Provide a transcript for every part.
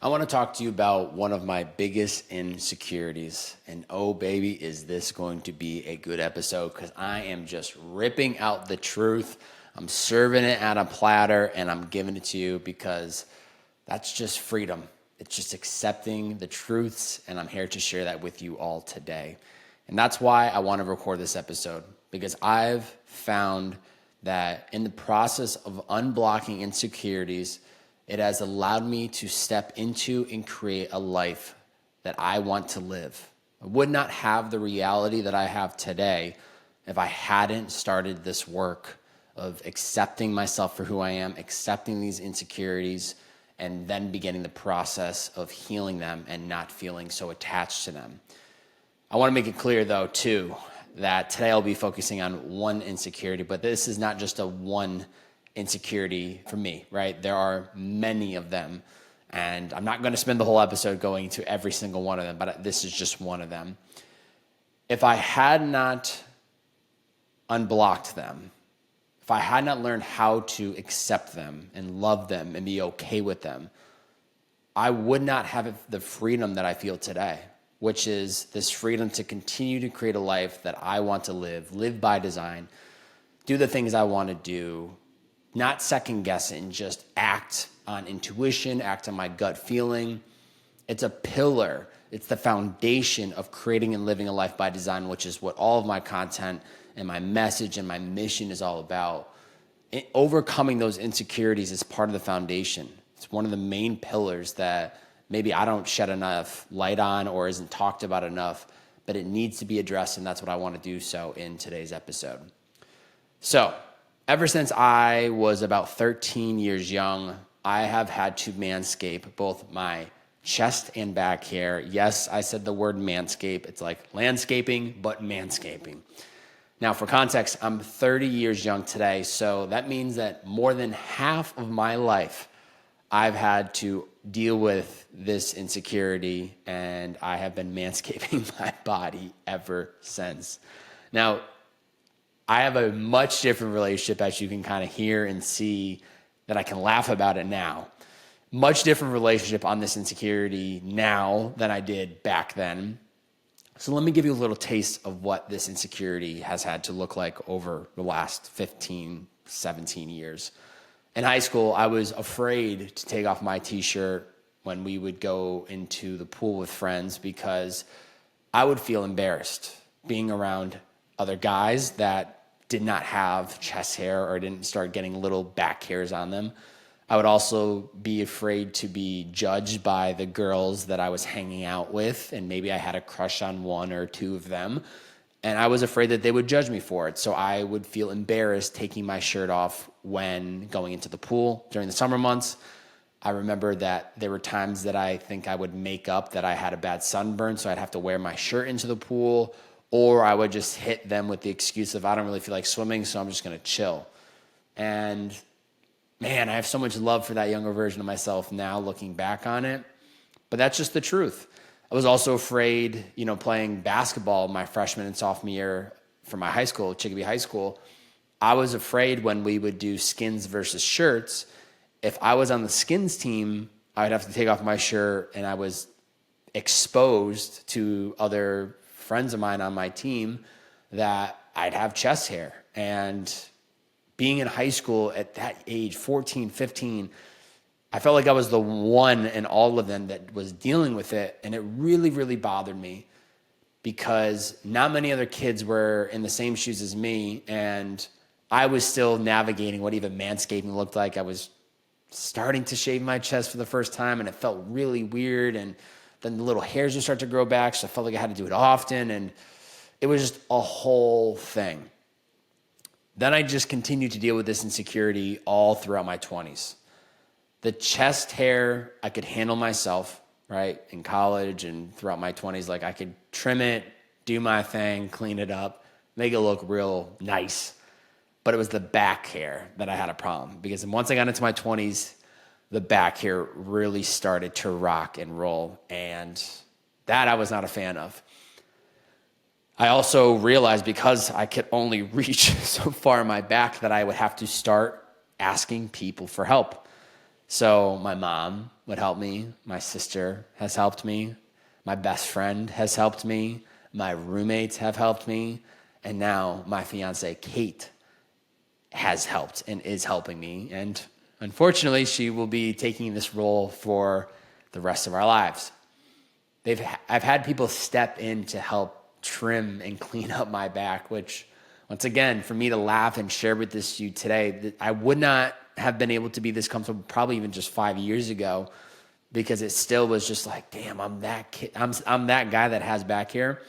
I want to talk to you about one of my biggest insecurities. And oh, baby, is this going to be a good episode because I am just ripping out the truth. I'm serving it on a platter and I'm giving it to you because that's just freedom. It's just accepting the truths, and I'm here to share that with you all today. And that's why I want to record this episode, because I've found that in the process of unblocking insecurities, it has allowed me to step into and create a life that I want to live. I would not have the reality that I have today if I hadn't started this work of accepting myself for who I am, accepting these insecurities, and then beginning the process of healing them and not feeling so attached to them. I want to make it clear, though, too, that today I'll be focusing on one insecurity, but this is not just a one insecurity for me, right? There are many of them, and I'm not going to spend the whole episode going to every single one of them, but this is just one of them. If I had not unblocked them, if I had not learned how to accept them and love them and be okay with them, I would not have the freedom that I feel today, which is this freedom to continue to create a life that I want to live by design, do the things I want to do, not second guess it, and just act on intuition, act on my gut feeling. It's a pillar. It's the foundation of creating and living a life by design, which is what all of my content and my message and my mission is all about. Overcoming those insecurities is part of the foundation. It's one of the main pillars that maybe I don't shed enough light on or isn't talked about enough, but it needs to be addressed, and that's what I want to do so in today's episode. So, ever since I was about 13 years young, I have had to manscape both my chest and back hair. Yes, I said the word manscape. It's like landscaping, but manscaping. Now, for context, I'm 30 years young today, so that means that more than half of my life, I've had to deal with this insecurity, and I have been manscaping my body ever since. Now, I have a much different relationship, as you can kind of hear and see, that I can laugh about it now. Much different relationship on this insecurity now than I did back then. So let me give you a little taste of what this insecurity has had to look like over the last 15, 17 years. In high school, I was afraid to take off my t-shirt when we would go into the pool with friends because I would feel embarrassed being around other guys that did not have chest hair or didn't start getting little back hairs on them. I would also be afraid to be judged by the girls that I was hanging out with, and maybe I had a crush on one or two of them, and I was afraid that they would judge me for it. So I would feel embarrassed taking my shirt off when going into the pool during the summer months. I remember that there were times that I think I would make up that I had a bad sunburn, so I'd have to wear my shirt into the pool, or I would just hit them with the excuse of I don't really feel like swimming, so I'm just going to chill. And man, I have so much love for that younger version of myself now looking back on it, but that's just the truth. I was also afraid, playing basketball my freshman and sophomore year for my high school, Chicopee High School. I was afraid when we would do skins versus shirts, if I was on the skins team, I would have to take off my shirt, and I was exposed to other friends of mine on my team that I'd have chest hair. And being in high school at that age, 14, 15, I felt like I was the one in all of them that was dealing with it. And it really, really bothered me because not many other kids were in the same shoes as me. And I was still navigating what even manscaping looked like. I was starting to shave my chest for the first time, and it felt really weird. And then the little hairs would start to grow back, so I felt like I had to do it often. And it was just a whole thing. Then I just continued to deal with this insecurity all throughout my 20s. The chest hair, I could handle myself, right? In college and throughout my 20s, like I could trim it, do my thing, clean it up, make it look real nice. But it was the back hair that I had a problem because once I got into my 20s, the back hair really started to rock and roll, and that I was not a fan of. I also realized because I could only reach so far in my back that I would have to start asking people for help. So my mom would help me. My sister has helped me. My best friend has helped me. My roommates have helped me. And now my fiance, Kate, has helped and is helping me. And unfortunately, she will be taking this role for the rest of our lives. I've had people step in to help trim and clean up my back, which, once again, for me to laugh and share with you today, I would not have been able to be this comfortable probably even just 5 years ago, because it still was just like, damn, I'm that kid. I'm that guy that has back hair.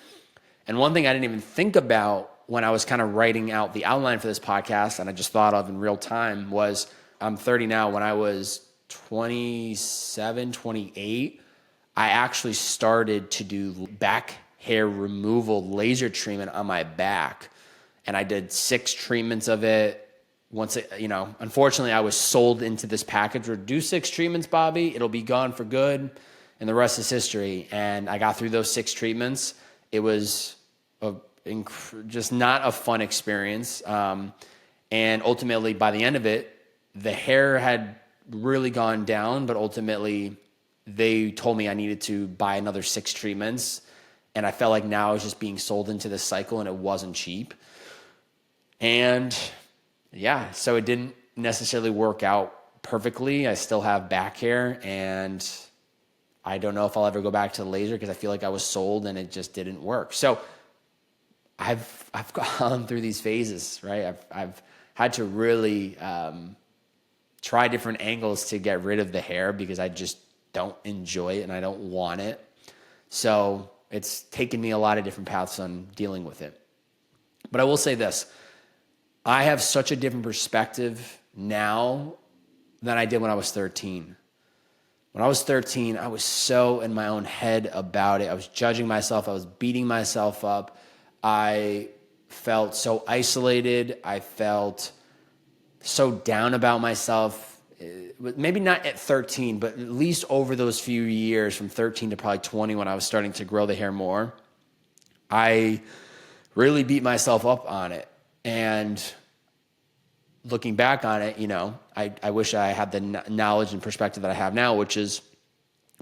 And one thing I didn't even think about when I was kind of writing out the outline for this podcast, and I just thought of in real time, was I'm 30 now. When I was 27, 28, I actually started to do back hair removal laser treatment on my back. And I did 6 treatments of it. Unfortunately, I was sold into this package where do 6 treatments, Bobby, it'll be gone for good, and the rest is history. And I got through those 6 treatments. It was just not a fun experience. And ultimately, by the end of it, the hair had really gone down, but ultimately they told me I needed to buy another 6 treatments. And I felt like now I was just being sold into this cycle, and it wasn't cheap. And yeah, so it didn't necessarily work out perfectly. I still have back hair, and I don't know if I'll ever go back to the laser because I feel like I was sold and it just didn't work. So I've gone through these phases, right? I've had to really try different angles to get rid of the hair because I just don't enjoy it and I don't want it. So it's taken me a lot of different paths on dealing with it. But I will say this. I have such a different perspective now than I did when I was 13. When I was 13, I was so in my own head about it. I was judging myself. I was beating myself up. I felt so isolated. I felt so down about myself. Maybe not at 13, but at least over those few years from 13 to probably 20 when I was starting to grow the hair more, I really beat myself up on it. And looking back on it, I wish I had the knowledge and perspective that I have now, which is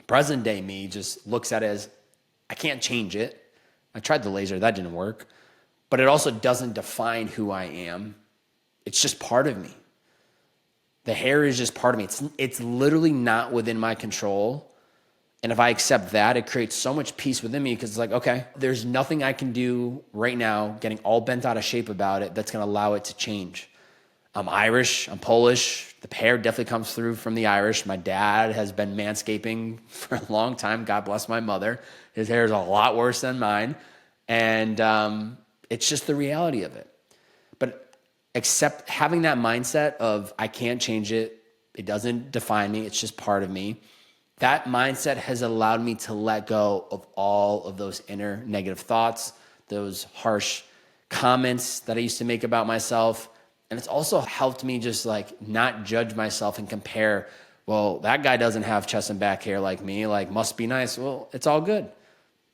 present day me just looks at it as I can't change it. I tried the laser, that didn't work. But it also doesn't define who I am. It's just part of me. The hair is just part of me. It's literally not within my control. And if I accept that, it creates so much peace within me because it's like, okay, there's nothing I can do right now getting all bent out of shape about it that's going to allow it to change. I'm Irish, I'm Polish. The hair definitely comes through from the Irish. My dad has been manscaping for a long time. God bless my mother. His hair is a lot worse than mine. And it's just the reality of it. But having that mindset of I can't change it, it doesn't define me, it's just part of me. That mindset has allowed me to let go of all of those inner negative thoughts, those harsh comments that I used to make about myself. And it's also helped me just like not judge myself and compare, well, that guy doesn't have chest and back hair like me, like must be nice. Well, it's all good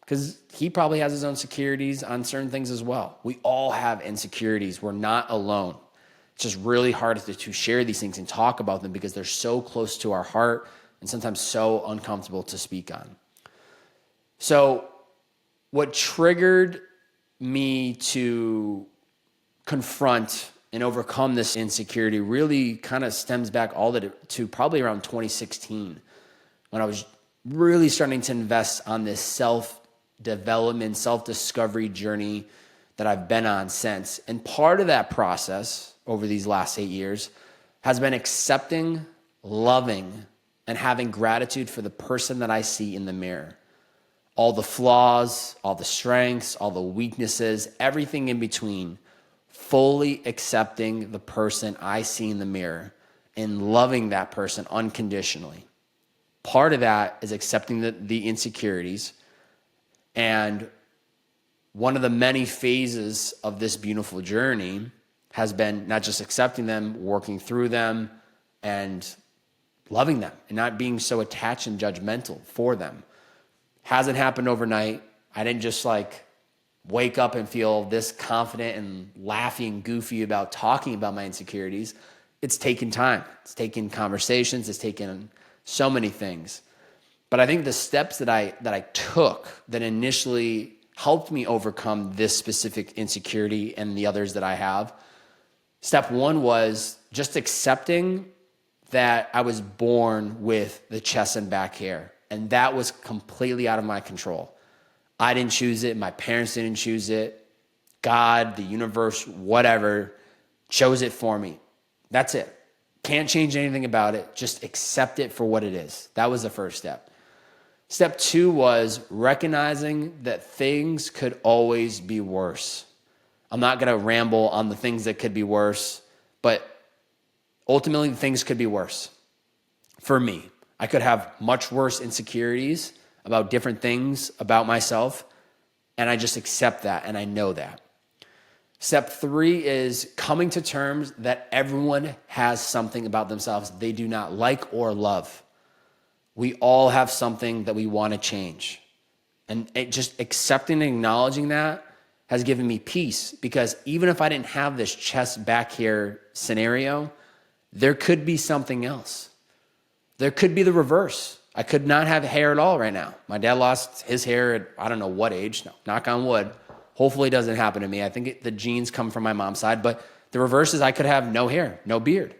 because he probably has his own insecurities on certain things as well. We all have insecurities. We're not alone. It's just really hard to share these things and talk about them because they're so close to our heart and sometimes so uncomfortable to speak on. So what triggered me to confront and overcome this insecurity really kind of stems back to probably around 2016 when I was really starting to invest on this self-development, self-discovery journey that I've been on since. And part of that process over these last 8 years has been accepting, loving, and having gratitude for the person that I see in the mirror. All the flaws, all the strengths, all the weaknesses, everything in between, fully accepting the person I see in the mirror and loving that person unconditionally. Part of that is accepting the insecurities. And one of the many phases of this beautiful journey has been not just accepting them, working through them, and loving them and not being so attached and judgmental for them. Hasn't happened overnight. I didn't just wake up and feel this confident and laughing, goofy about talking about my insecurities. It's taken time. It's taken conversations. It's taken so many things. But I think the steps that I took that initially helped me overcome this specific insecurity and the others that I have, step one was just accepting that I was born with the chest and back hair. And that was completely out of my control. I didn't choose it. My parents didn't choose it. God, the universe, whatever, chose it for me. That's it. Can't change anything about it. Just accept it for what it is. That was the first step. Step two was recognizing that things could always be worse. I'm not going to ramble on the things that could be worse, but ultimately things could be worse. For me, I could have much worse insecurities about different things about myself, and I just accept that, and I know that. Step three is coming to terms that everyone has something about themselves they do not like or love. We all have something that we want to change. And just accepting and acknowledging that has given me peace, because even if I didn't have this chest back here scenario, there could be something else. There could be the reverse. I could not have hair at all right now. My dad lost his hair at I don't know what age. No, knock on wood. Hopefully it doesn't happen to me. I think the genes come from my mom's side, but the reverse is I could have no hair, no beard.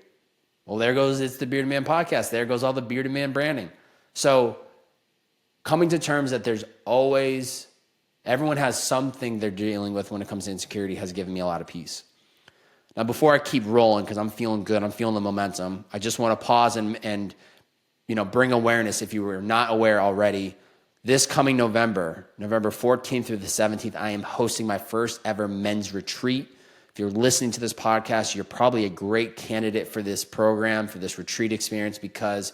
Well, there goes It's the Bearded Man podcast. There goes all the Bearded Man branding. So coming to terms that everyone has something they're dealing with when it comes to insecurity has given me a lot of peace. Now, before I keep rolling, because I'm feeling good, I'm feeling the momentum, I just want to pause and bring awareness if you were not aware already. This coming November 14th through the 17th, I am hosting my first ever men's retreat. If you're listening to this podcast, you're probably a great candidate for this program, for this retreat experience, because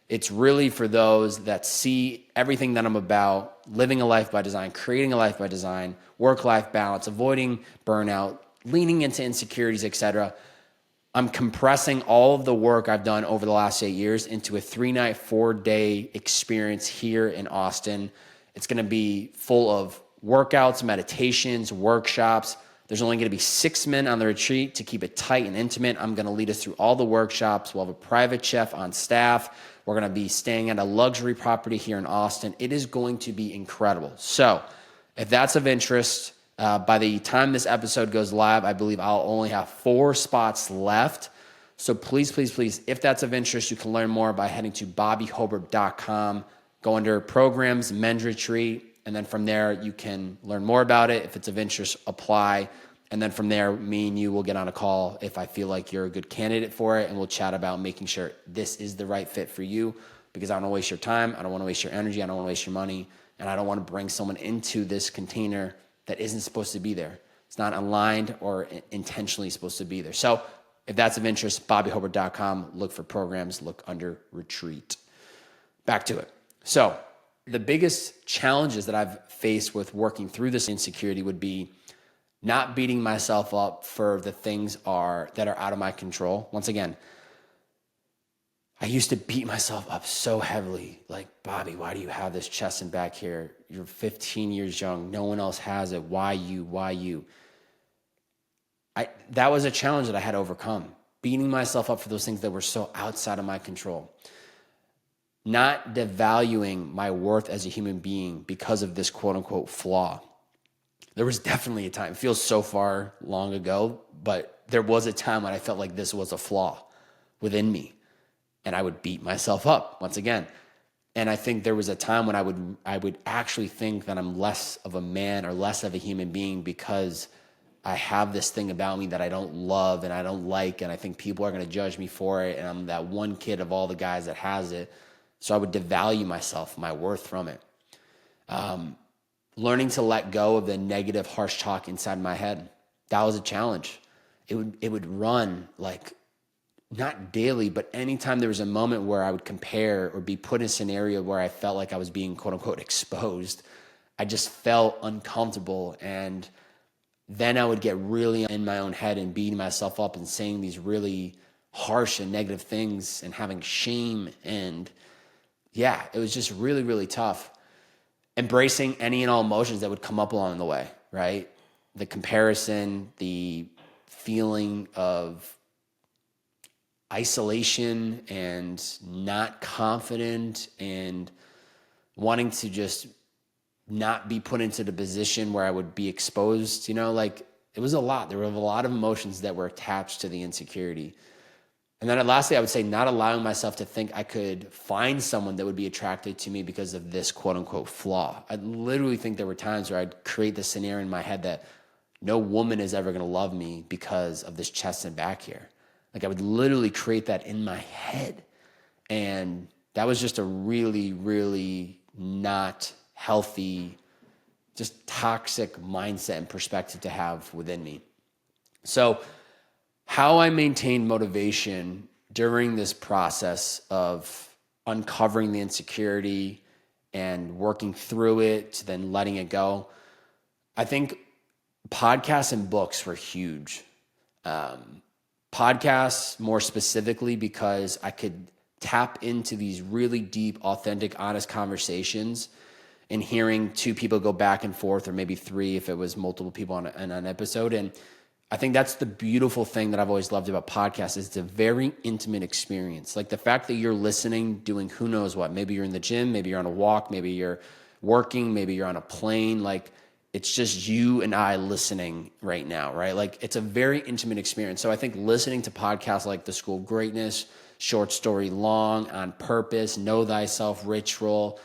it's really for those that see everything that I'm about, living a life by design, creating a life by design, work-life balance, avoiding burnout, leaning into insecurities, etc. I'm compressing all of the work I've done over the last 8 years into a 3-night, 4-day experience here in Austin. It's going to be full of workouts, meditations, workshops. There's only going to be 6 men on the retreat to keep it tight and intimate. I'm going to lead us through all the workshops. We'll have a private chef on staff. We're going to be staying at a luxury property here in Austin. It is going to be incredible. So if that's of interest, by the time this episode goes live, I believe I'll only have 4 spots left. So please, please, please, if that's of interest, you can learn more by heading to bobbyhobert.com, go under programs, men's retreat, and then from there you can learn more about it. If it's of interest, apply. And then from there, me and you will get on a call if I feel like you're a good candidate for it, and we'll chat about making sure this is the right fit for you, because I don't want to waste your time. I don't want to waste your energy. I don't want to waste your money. And I don't want to bring someone into this container that isn't supposed to be there. It's not aligned or intentionally supposed to be there. So if that's of interest, bobbyhobert.com, look for programs, look under retreat. Back to it. So the biggest challenges that I've faced with working through this insecurity would be not beating myself up for the things that are out of my control. Once again, I used to beat myself up so heavily. Like, Bobby, why do you have this chest and back here? You're 15 years young. No one else has it. Why you? Why you? That was a challenge that I had to overcome. Beating myself up for those things that were so outside of my control. Not devaluing my worth as a human being because of this quote unquote flaw. There was definitely a time, it feels so far long ago, but there was a time when I felt like this was a flaw within me. And I would beat myself up once again. And I think there was a time when I would actually think that I'm less of a man or less of a human being because I have this thing about me that I don't love and I don't like, and I think people are going to judge me for it, and I'm that one kid of all the guys that has it. So I would devalue myself, my worth from it. Learning to let go of the negative, harsh talk inside my head. That was a challenge. It would run like, not daily, but anytime there was a moment where I would compare or be put in a scenario where I felt like I was being quote unquote exposed, I just felt uncomfortable. And then I would get really in my own head and beating myself up and saying these really harsh and negative things and having shame. And yeah, it was just really, really tough. Embracing any and all emotions that would come up along the way, right? The comparison, the feeling of isolation and not confident and wanting to just not be put into the position where I would be exposed, like it was a lot. There were a lot of emotions that were attached to the insecurity. And then lastly, I would say not allowing myself to think I could find someone that would be attracted to me because of this quote unquote flaw. I literally think there were times where I'd create this scenario in my head that no woman is ever going to love me because of this chest and back hair. Like I would literally create that in my head. And that was just a really, really not healthy, just toxic mindset and perspective to have within me. So how I maintained motivation during this process of uncovering the insecurity and working through it to then letting it go, I think podcasts and books were huge. Podcasts more specifically because I could tap into these really deep, authentic, honest conversations and hearing two people go back and forth, or maybe three if it was multiple people on an episode. And I think that's the beautiful thing that I've always loved about podcasts is it's a very intimate experience. Like the fact that you're listening, doing who knows what. Maybe you're in the gym, maybe you're on a walk, maybe you're working, maybe you're on a plane. Like it's just you and I listening right now, right? Like it's a very intimate experience. So I think listening to podcasts like The School of Greatness, Short Story Long, On Purpose, Know Thyself, Rich Roll,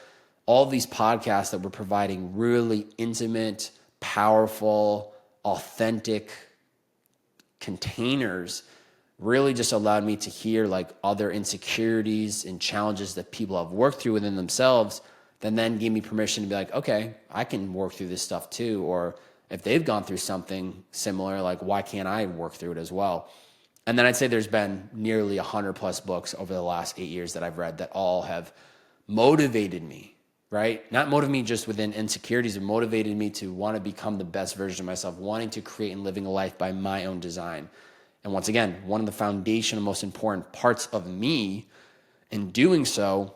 all these podcasts that were providing really intimate, powerful, authentic containers really just allowed me to hear like other insecurities and challenges that people have worked through within themselves, that then gave me permission to be like, okay, I can work through this stuff too. Or if they've gone through something similar, like why can't I work through it as well? And then I'd say there's been nearly 100 plus books over the last 8 years that I've read that all have motivated me, right? Not motivated me just within insecurities, but motivated me to want to become the best version of myself, wanting to create and living a life by my own design. And once again, one of the foundational, most important parts of me in doing so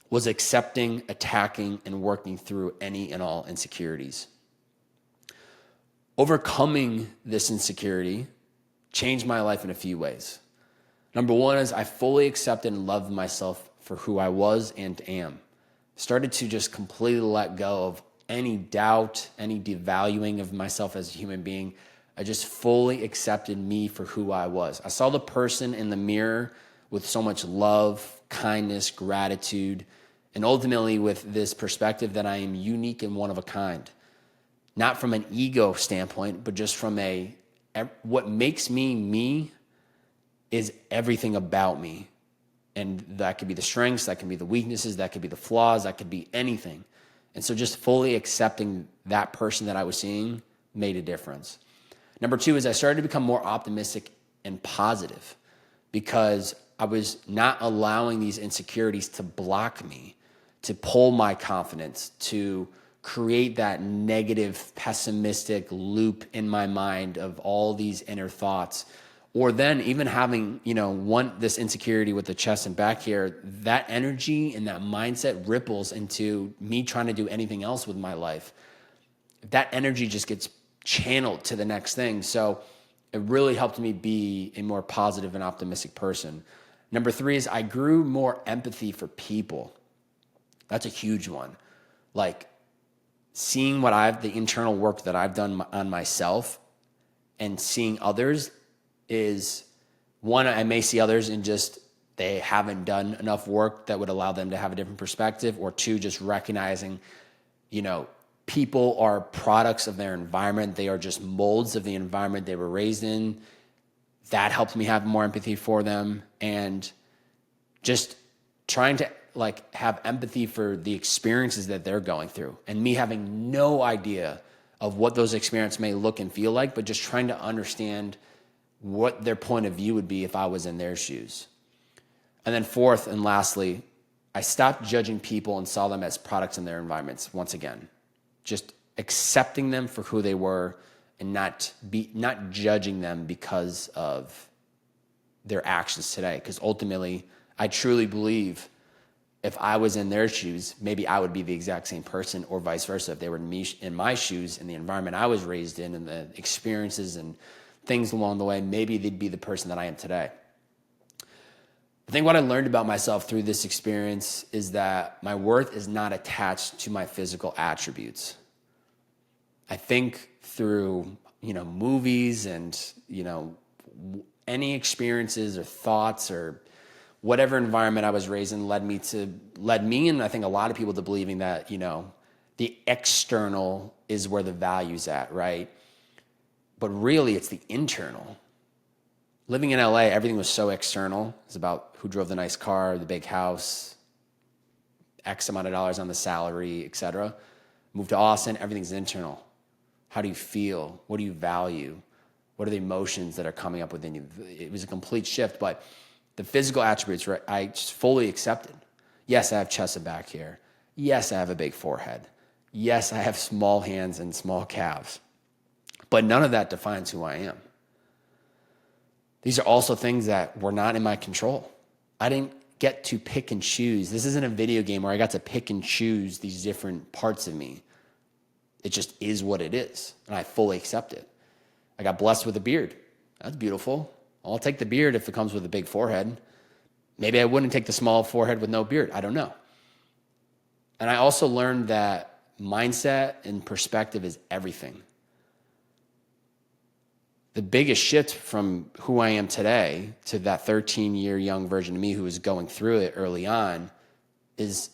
was accepting, attacking, and working through any and all insecurities. Overcoming this insecurity changed my life in a few ways. Number one is I fully accepted and loved myself for who I was and am. Started to just completely let go of any doubt, any devaluing of myself as a human being. I just fully accepted me for who I was. I saw the person in the mirror with so much love, kindness, gratitude, and ultimately with this perspective that I am unique and one of a kind. Not from an ego standpoint, but just from what makes me me is everything about me. And that could be the strengths, that can be the weaknesses, that could be the flaws, that could be anything. And so just fully accepting that person that I was seeing made a difference. Number two is I started to become more optimistic and positive because I was not allowing these insecurities to block me, to pull my confidence, to create that negative, pessimistic loop in my mind of all these inner thoughts. Or then even having, this insecurity with the chest and back here, that energy and that mindset ripples into me trying to do anything else with my life. That energy just gets channeled to the next thing. So it really helped me be a more positive and optimistic person. Number three is I grew more empathy for people. That's a huge one. Like seeing the internal work that I've done on myself and seeing others is one, I may see others and just they haven't done enough work that would allow them to have a different perspective, or two, just recognizing, people are products of their environment. They are just molds of the environment they were raised in. That helped me have more empathy for them, and just trying to have empathy for the experiences that they're going through, and me having no idea of what those experiences may look and feel like, but just trying to understand what their point of view would be if I was in their shoes. And then fourth and lastly, I stopped judging people and saw them as products in their environments. Once again, just accepting them for who they were and not judging them because of their actions today. Because ultimately, I truly believe if I was in their shoes, maybe I would be the exact same person, or vice versa. If they were in my shoes, in the environment I was raised in, and the experiences and things along the way, maybe they'd be the person that I am today. I think what I learned about myself through this experience is that my worth is not attached to my physical attributes. I think through, movies and, any experiences or thoughts or whatever environment I was raised in led me and I think a lot of people to believing that, the external is where the value's at, right? But really it's the internal. Living in LA, everything was so external. It's about who drove the nice car, the big house, X amount of dollars on the salary, etc. Moved to Austin, everything's internal. How do you feel? What do you value? What are the emotions that are coming up within you? It was a complete shift, but the physical attributes, right, I just fully accepted. Yes, I have chest and back hair. Yes, I have a big forehead. Yes, I have small hands and small calves. But none of that defines who I am. These are also things that were not in my control. I didn't get to pick and choose. This isn't a video game where I got to pick and choose these different parts of me. It just is what it is, and I fully accept it. I got blessed with a beard. That's beautiful. I'll take the beard if it comes with a big forehead. Maybe I wouldn't take the small forehead with no beard. I don't know. And I also learned that mindset and perspective is everything. The biggest shift from who I am today to that 13-year young version of me who was going through it early on is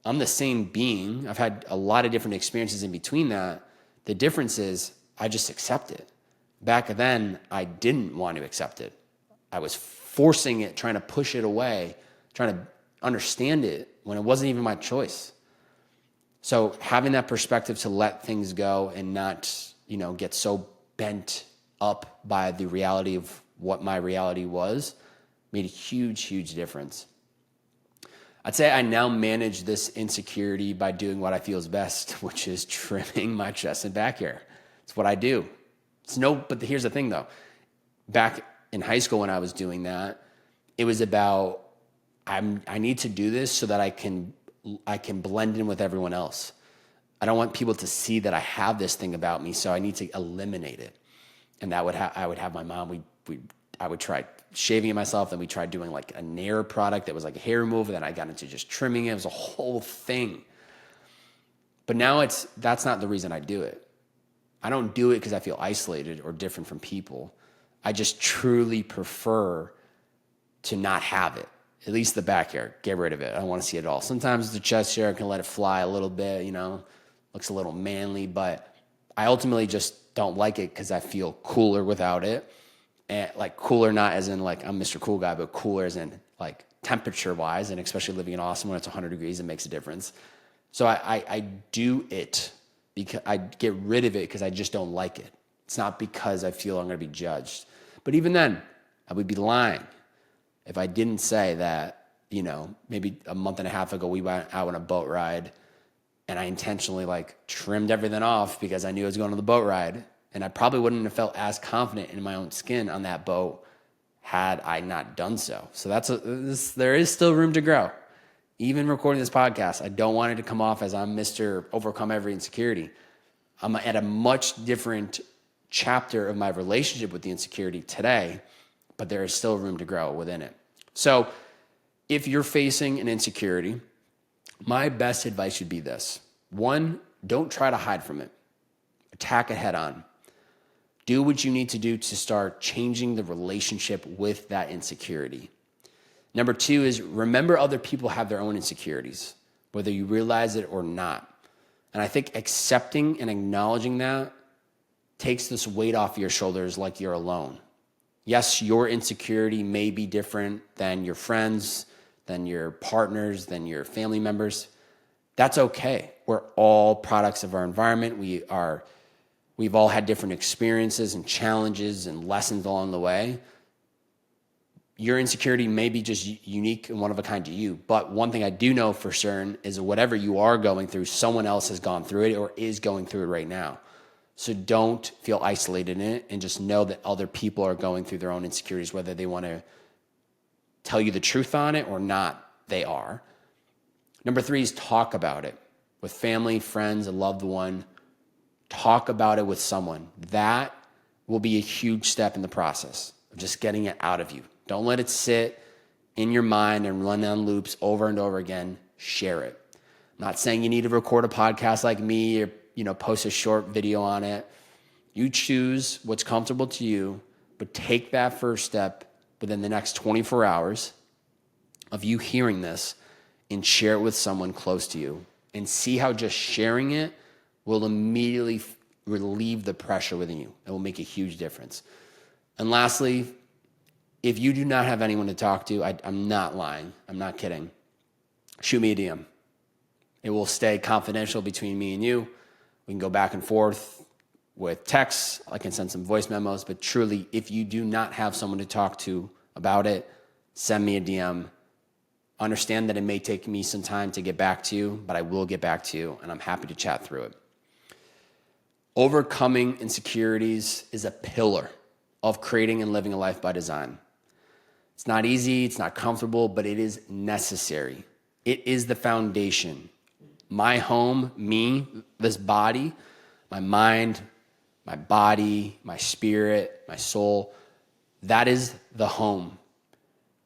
I'm the same being. I've had a lot of different experiences in between that. The difference is I just accept it. Back then, I didn't want to accept it. I was forcing it, trying to push it away, trying to understand it when it wasn't even my choice. So having that perspective to let things go and not, get so bent up by the reality of what my reality was made a huge, huge difference. I'd say I now manage this insecurity by doing what I feel is best, which is trimming my chest and back hair. It's what I do. But here's the thing though. Back in high school when I was doing that, it was about I need to do this so that I can blend in with everyone else. I don't want people to see that I have this thing about me, so I need to eliminate it. And I would have my mom. I would try shaving it myself. Then we tried doing like a Nair product that was like a hair remover. Then I got into just trimming it. It was a whole thing. But now that's not the reason I do it. I don't do it because I feel isolated or different from people. I just truly prefer to not have it. At least the back hair, get rid of it. I don't want to see it at all. Sometimes the chest hair, I can let it fly a little bit, looks a little manly, but I ultimately just don't like it because I feel cooler without it. And like cooler, not as in like I'm Mr. Cool Guy, but cooler as in like temperature wise, and especially living in Austin when it's 100 degrees, it makes a difference. So I do it because I get rid of it because I just don't like it. It's not because I feel I'm going to be judged. But even then, I would be lying if I didn't say that, maybe a month and a half ago, we went out on a boat ride and I intentionally trimmed everything off because I knew I was going on the boat ride. And I probably wouldn't have felt as confident in my own skin on that boat had I not done so. So there is still room to grow. Even recording this podcast, I don't want it to come off as I'm Mr. Overcome Every Insecurity. I'm at a much different chapter of my relationship with the insecurity today, but there is still room to grow within it. So if you're facing an insecurity, my best advice should be this. 1, don't try to hide from it. Attack it head on. Do what you need to do to start changing the relationship with that insecurity. Number 2 is remember other people have their own insecurities, whether you realize it or not. And I think accepting and acknowledging that takes this weight off your shoulders like you're alone. Yes, your insecurity may be different than your friends, than your partners, than your family members. That's okay. We're all products of our environment. We've all had different experiences and challenges and lessons along the way. Your insecurity may be just unique and one of a kind to you. But one thing I do know for certain is whatever you are going through, someone else has gone through it or is going through it right now. So don't feel isolated in it and just know that other people are going through their own insecurities, whether they want to tell you the truth on it or not, they are. Number 3 is talk about it with family, friends, a loved one. Talk about it with someone. That will be a huge step in the process of just getting it out of you. Don't let it sit in your mind and run on loops over and over again, share it. I'm not saying you need to record a podcast like me or, post a short video on it. You choose what's comfortable to you, but take that first step within the next 24 hours of you hearing this and share it with someone close to you and see how just sharing it will immediately relieve the pressure within you. It will make a huge difference. And lastly, if you do not have anyone to talk to, I'm not lying. I'm not kidding. Shoot me a DM. It will stay confidential between me and you. We can go back and forth with texts. I can send some voice memos. But truly, if you do not have someone to talk to about it, send me a DM. Understand that it may take me some time to get back to you, but I will get back to you, and I'm happy to chat through it. Overcoming insecurities is a pillar of creating and living a life by design. It's not easy, it's not comfortable, but it is necessary. It is the foundation. My home, me, this body, my mind, my body, my spirit, my soul, that is the home.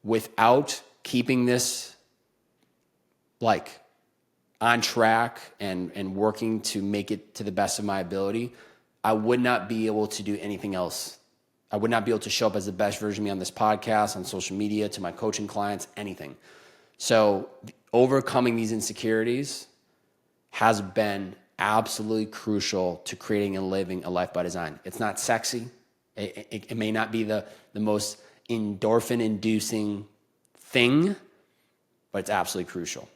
Without keeping this on track and working to make it to the best of my ability, I would not be able to do anything else. I would not be able to show up as the best version of me on this podcast, on social media, to my coaching clients, anything. So overcoming these insecurities has been absolutely crucial to creating and living a life by design. It's not sexy. It may not be the most endorphin-inducing thing, but it's absolutely crucial.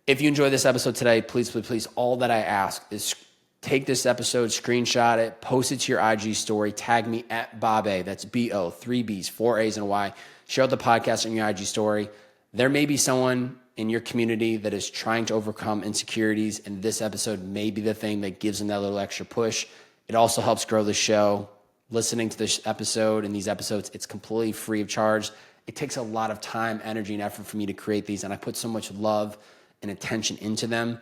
If you enjoyed this episode today, please, all that I ask is take this episode, screenshot it, post it to your IG story, tag me at Bob-A, that's B-O, 3 B's, 4 A's, and a Y. Share the podcast on your IG story. There may be someone in your community that is trying to overcome insecurities, and this episode may be the thing that gives them that little extra push. It also helps grow the show. Listening to this episode and these episodes, it's completely free of charge. It takes a lot of time, energy, and effort for me to create these, and I put so much love and attention into them.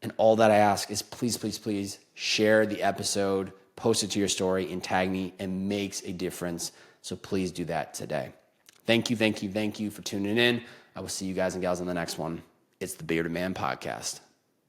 And all that I ask is please share the episode, post it to your story, and tag me. It makes a difference. So please do that today. Thank you for tuning in. I will see you guys and gals on the next one. It's the Bearded Man Podcast.